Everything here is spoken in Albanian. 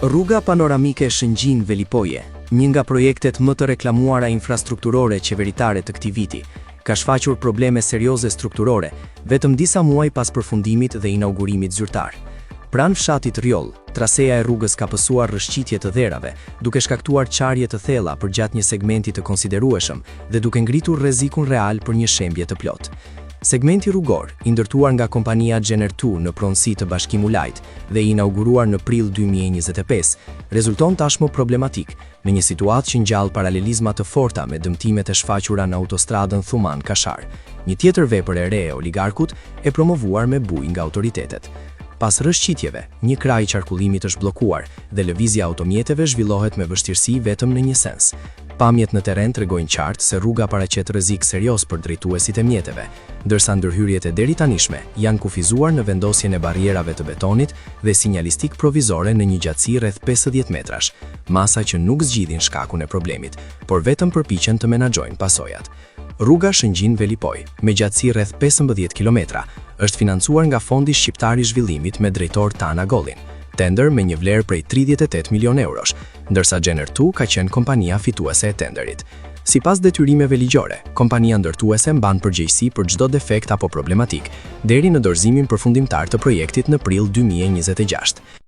Rruga panoramike Shëngjin-Velipoje, një nga projektet më të reklamuara infrastrukturore qeveritare të këtij viti, ka shfaqur probleme serioze strukturore vetëm disa muaj pas përfundimit dhe inaugurimit zyrtar. Pranë fshatit Rjoll, traseja e rrugës ka pësuar rrëshqitje të dherave, duke shkaktuar qarje të thella përgjatë një segmenti të konsiderueshëm dhe duke ngritur rrezikun real për një shembje të plotë. Segmenti rrugor, i ndërtuar nga kompania Gjener2 në pronësi të Bashkimu Lajt dhe i inauguruar në prill 2025, rezulton tashmë problematik, me një situatë që ngjall paralelizma të forta me dëmtimet e shfaqura në autostradën Thuman-Kashar. Një tjetër vepër e re e oligarkut e promovuar me bujë nga autoritetet. Pas rrëshqitjeve, një krah i qarkullimit është bllokuar dhe lëvizja automjeteve zhvillohet me vështirësi vetëm në një sens. Pamjet në terren tregojnë qartë se rruga paraqet rrezik serioz për drejtuesit e mjeteve, ndërsa ndërhyrjet e deritanishme janë kufizuar në vendosjen e barrierave të betonit dhe sinjalistik provizore në një gjatësi rreth 50 metrash, masa që nuk zgjidhin shkakun e problemit, por vetëm përpiqen të menaxhojnë pasojat. Rruga Shëngjin-Velipoj, me gjatësi rreth 15 kilometra, është financuar nga Fondi Shqiptar i Zhvillimit me drejtor Tana Gollin, tender me një vlerë prej 38 milion eurosh, ndërsa Gjener2 ka qenë kompania fituese e tenderit. Sipas detyrimeve ligjore, kompania ndërtuese mban përgjegjësi për çdo defekt apo problematik, deri në dorëzimin përfundimtar të projektit në prill 2026.